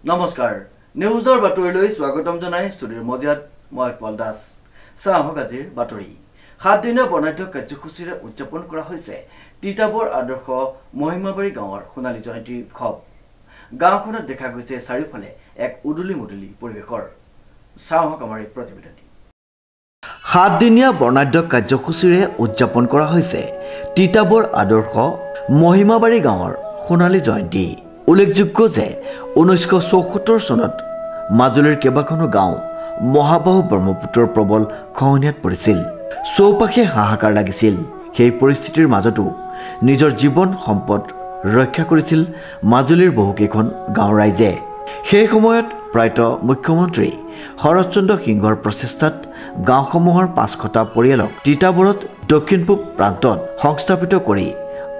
নমস্কাৰ নিউজৰ বাতৰিলৈ স্বাগতম জনাই ষ্টুডিঅ'ৰ মজিয়াত মই পল দাস চাহক আজিৰ বাতৰি 7 দিনীয়া বৰ্ণাঢ্য কাৰ্যসূচীৰে উদযাপন কৰা হৈছে তিতাবৰ আদৰ্শ মহিমাবাৰী গাঁৱৰ সোণালী জয়ন্তী উৎসৱ গাঁওখনত দেখা গৈছে চাৰিওফালে এক উদুলি মুদুলি পৰিৱেশৰ চাহক আমাৰ এই প্ৰতিবেদন 7 দিনীয়া বৰ্ণাঢ্য কাৰ্যসূচীৰে উদযাপন কৰা হৈছে তিতাবৰ আদৰ্শ মহিমাবাৰী গাঁৱৰ সোণালী জয়ন্তী উল্লেখযোগ্য যে 1974 চনত মাজুলীৰ কেবাখনো গাঁও মহাবাহু ব্ৰহ্মপুত্ৰৰ প্ৰবল খহনীয়াত পৰিছিল চৌপাশে হাহাকাৰ লাগিছিল সেই পৰিস্থিতিৰ মাজতো নিজৰ জীৱন সম্পদ ৰক্ষা কৰিছিল মাজুলীৰ বহুকেইখন গাঁও ৰাইজে সেই সময়ত প্ৰায়ত মুখ্যমন্ত্ৰী শৰৎচন্দ্ৰ সিংহৰ প্ৰচেষ্টাত গাঁওসমূহৰ 500টা পৰিয়ালক তিতাবৰত দক্ষিণ পূব প্ৰান্তত সংস্থাপিত কৰি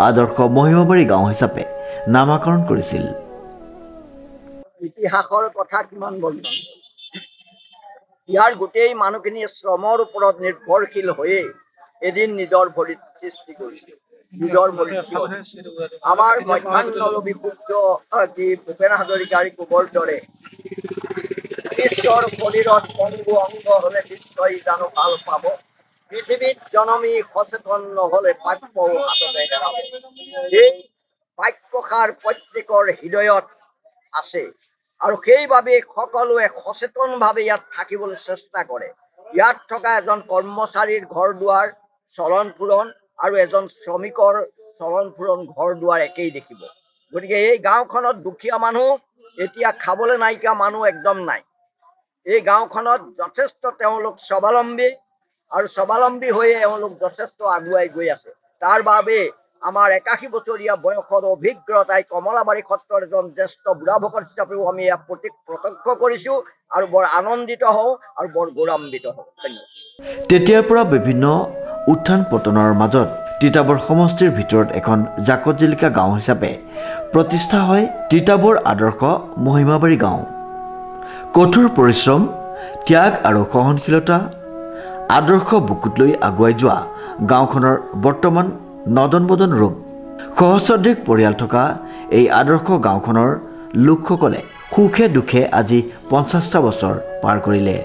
আদৰ্শ মহিমাবাৰী গাঁও হিচাপে নামাকৰণ কৰিছিল ইতিহাসৰ কথা কিমান বলবো ইয়াৰ গোটেই মানুহখিনি শ্ৰমৰ ওপৰত নিৰ্ভৰশীল হৈয়ে এদিন নিজৰ ভৰিত সৃষ্টি কৰিছিল নিজৰ ভৰিত আমাৰ মধ্যাহ্নলোভী পুত্ৰ ভূপেন হাজৰিকাৰ কোবৰ দৰে বিশ্বৰ শৰীৰত অংগ অংগ হলে নিশ্চয় জানো ভাল পাব পৃথিৱীত জনমী সচেতন নহলে বাক্যও হাততে হেৰাব এই বাক্যষাৰ প্ৰত্যেকৰ হৃদয়ত আছে আৰু সেইবাবে সকলোৱে সচেতনভাৱে ইয়াত থাকিবলৈ চেষ্টা কৰে ইয়াত থকা এজন কৰ্মচাৰীৰ ঘৰ দুৱাৰ চলন ফুৰণ আৰু এজন শ্ৰমিকৰ চলন ফুৰণ ঘৰ দুৱাৰ একেই দেখিব গতিকে এই গাঁওখনত দুখীয়া মানুহ এতিয়া খাবলৈ নাইকিয়া মানুহ একদম নাই এই গাঁওখনত যথেষ্ট তেওঁলোক স্বাৱলম্বী আৰু স্বাৱলম্বী হৈয়ে তেওঁলোক যথেষ্ট আগুৱাই গৈ আছে তাৰ বাবে আমাৰ 81 বছৰীয়া বয়সৰ অভিজ্ঞতাই কমলাবাৰী সত্ৰৰ এজন জ্যেষ্ঠ বুঢ়া ভকত হিচাপেও আমি ইয়াক প্ৰত্যক্ষ কৰিছো আৰু বৰ আনন্দিত হওঁ আৰু বৰ গৌৰৱান্বিত হওঁ তেতিয়াৰ পৰা বিভিন্ন উত্থান পতনৰ মাজত তিতাবৰ সমষ্টিৰ ভিতৰত এখন জাকত জিলিকা গাঁও হিচাপে প্ৰতিষ্ঠা হয় তিতাবৰ আদৰ্শ মহিমাবাৰী গাঁও কঠোৰ পৰিশ্ৰম ত্যাগ আৰু সহনশীলতা আদৰ্শ বুকুত লৈ আগুৱাই যোৱা গাঁওখনৰ বৰ্তমান নদন বদন ৰূপ সহস্ৰাধিক পৰিয়াল থকা এই আদৰ্শ গাঁওখনৰ লোকসকলে সুখে দুখে আজি 50টা বছৰ পাৰ কৰিলে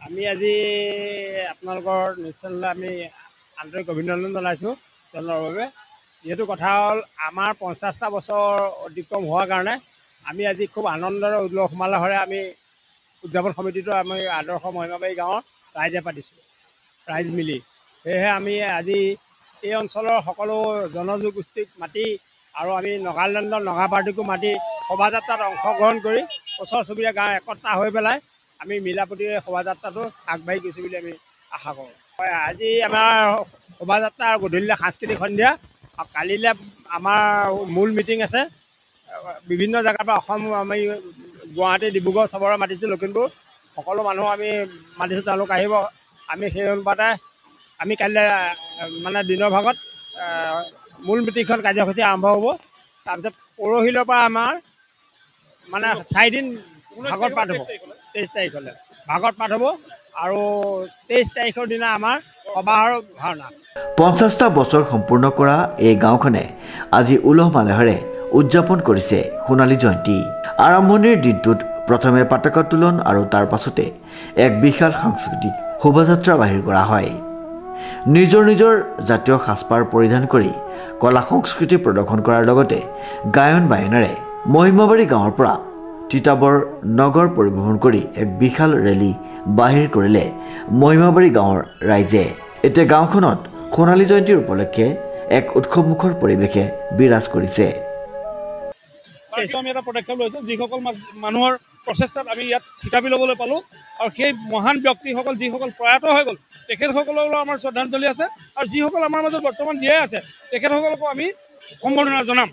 আমি আজি আপোনালোকৰ নিশ্চয় আমি আন্তৰিক অভিনন্দন জনাইছোঁ তেওঁলোকৰ বাবে যিহেতু কথা হ'ল আমাৰ 50টা বছৰ অতিক্ৰম হোৱাৰ কাৰণে আমি আজি খুব আনন্দৰে উল্লাস মালাহৰে আমি উদযাপন সমিতিটো আমি আদৰ্শ মহিমাবাৰী গাঁৱৰ ৰাইজে পাতিছোঁ ৰাইজ মিলি সেয়েহে আমি আজি এই অঞ্চলৰ সকলো জনগোষ্ঠীক মাতি আৰু আমি নগালেণ্ডৰ নগা পাৰ্টিকো মাতি শোভাযাত্ৰাত অংশগ্ৰহণ কৰি ওচৰ চুবুৰীয়া গাঁও একতা হৈ পেলাই আমি মিলাপ্ৰীতিৰে শোভাযাত্ৰাটো আগবাঢ়ি গৈছোঁ বুলি আমি আশা কৰোঁ হয় আজি আমাৰ শোভাযাত্ৰা আৰু গধূলিলৈ সাংস্কৃতিক সন্ধিয়া আৰু কালিলৈ আমাৰ মূল মিটিং আছে বিভিন্ন জেগাৰ পৰা অসম আমি গুৱাহাটী ডিব্ৰুগড় চবৰে মাতিছোঁ লখিমপুৰ সকলো মানুহ আমি মাতিছোঁ তেওঁলোক আহিব আমি সেই অনুপাতে আমি কাইলৈ মানে দিনৰ ভাগত মূল মিটিংখন কাৰ্যসূচী আৰম্ভ হ'ব তাৰপিছত পৰহিলৰ পৰা আমাৰ মানে 4 দিন ভাগত পাঠ হ'ব 23 তাৰিখলৈ ভাগত পাঠ হ'ব আৰু 23 তাৰিখৰ দিনা আমাৰ সবাহৰ ভাওনা 50টা বছৰ সম্পূৰ্ণ কৰা এই গাঁওখনে আজি উলহ মালহেৰে উদযাপন কৰিছে সোণালী জয়ন্তী আৰম্ভণিৰ দিনটোত প্ৰথমে পতাকা উত্তোলন আৰু তাৰ পাছতে এক বিশাল সাংস্কৃতিক শোভাযাত্ৰা বাহিৰ কৰা হয় নিজৰ নিজৰ জাতীয় সাজপাৰ পৰিধান কৰি কলা সংস্কৃতি প্ৰদৰ্শন কৰাৰ লগতে গায়ন বায়নেৰে মহিমাবাৰী গাঁৱৰ পৰা তিতাবৰ নগৰ পৰিভ্ৰমণ কৰি এক বিশাল ৰেলী বাহিৰ কৰিলে মহিমাবাৰী গাঁৱৰ ৰাইজে এতিয়া গাঁওখনত সোণালী জয়ন্তীৰ উপলক্ষে এক উৎসৱমুখৰ পৰিৱেশে বিৰাজ কৰিছে আমি এটা পদক্ষেপ লৈছোঁ যিসকল মানুহৰ প্ৰচেষ্টাত আমি ইয়াত থিতাপি ল'বলৈ পালোঁ আৰু সেই মহান ব্যক্তিসকল যিসকল প্ৰয়াত হৈ গ'ল তেখেতসকলকো আমাৰ শ্ৰদ্ধাঞ্জলি আছে আৰু যিসকল আমাৰ মাজত বৰ্তমান জীয়াই আছে তেখেতসকলকো আমি সম্বৰ্ধনা জনাম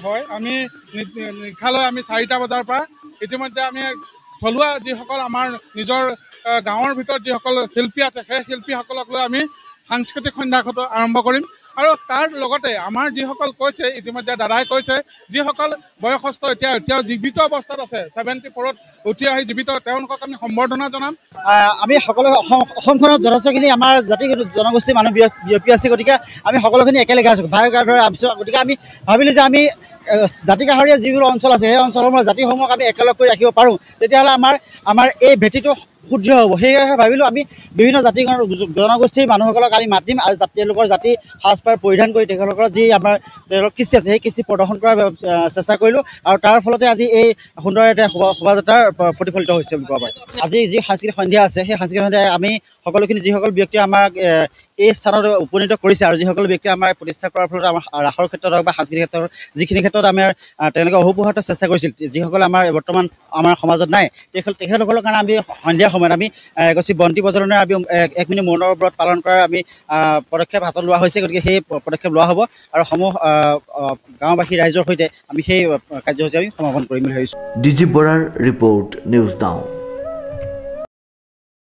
হয় আমি নিশালৈ আমি 4টা বজাৰ পৰা ইতিমধ্যে আমি থলুৱা যিসকল আমাৰ নিজৰ গাঁৱৰ ভিতৰত যিসকল শিল্পী আছে সেই শিল্পীসকলক লৈ আমি সাংস্কৃতিক সন্ধ্যা আৰম্ভ কৰিম আৰু তাৰ লগতে আমাৰ যিসকল কৈছে ইতিমধ্যে দাদাই কৈছে যিসকল বয়সস্থ এতিয়াও জীৱিত অৱস্থাত আছে 74ত উঠি আহি জীৱিত তেওঁলোকক আমি সম্বৰ্ধনা জনাম আমি সকলো অসমখনত যথেষ্টখিনি আমাৰ জাতি জনগোষ্ঠীৰ মানুহ বিয়পি আছে গতিকে আমি সকলোখিনি একেলগে আছোঁ ভাই দৰে গতিকে আমি ভাবিলোঁ যে আমি জাতি কাষৰীয়া যিবোৰ অঞ্চল আছে সেই অঞ্চলসমূহৰ জাতিসমূহক আমি একেলগ কৰি ৰাখিব পাৰোঁ তেতিয়াহ'লে আমাৰ এই ভেটিটো শুদ্ধ হ'ব সেয়েহে ভাবিলোঁ আমি বিভিন্ন জাতি জনগোষ্ঠীৰ মানুহসকলক আমি মাতিম আৰু তেওঁলোকৰ জাতি সাজপাৰ পৰিধান কৰি তেওঁলোকৰ যি আমাৰ তেওঁলোকৰ কৃষ্টি আছে সেই কৃষ্টি প্ৰদৰ্শন কৰাৰ চেষ্টা কৰিলোঁ আৰু তাৰ ফলতে আজি এই সুন্দৰ এটা শোভাযাত্ৰাৰ প্ৰতিফলিত হৈছে বুলি ক'ব পাৰি আজি যি সাংস্কৃতিক সন্ধিয়া আছে সেই সাংস্কৃতিক সন্ধিয়াই আমি সকলোখিনি যিসকল ব্যক্তিয়ে আমাক এই স্থানত উপনীত কৰিছে আৰু যিসকল ব্যক্তিয়ে আমাৰ প্ৰতিষ্ঠা কৰাৰ ফলত আমাৰ ৰাসৰ ক্ষেত্ৰত হওক বা সাংস্কৃতিক ক্ষেত্ৰত যিখিনি ক্ষেত্ৰত আমাৰ তেওঁলোকে অহুপুহাত চেষ্টা কৰিছিল যিসকলে আমাৰ বৰ্তমান আমাৰ সমাজত নাই তেখেতসকলৰ কাৰণে আমি সন্ধিয়াৰ সময়ত আমি এগছি বন্তি প্ৰজ্বলনেৰে আমি 1 মিনিট মৌনৰ ব্ৰত পালন কৰাৰ আমি পদক্ষেপ হাতত লোৱা হৈছে গতিকে সেই পদক্ষেপ লোৱা হ'ব আৰু সমূহ গাঁওবাসী ৰাইজৰ সৈতে আমি সেই কাৰ্যসূচী আমি সমাপন কৰিম বুলি ভাবিছোঁ ডিজি বৰাৰ ৰিপৰ্ট নিউজ নাও।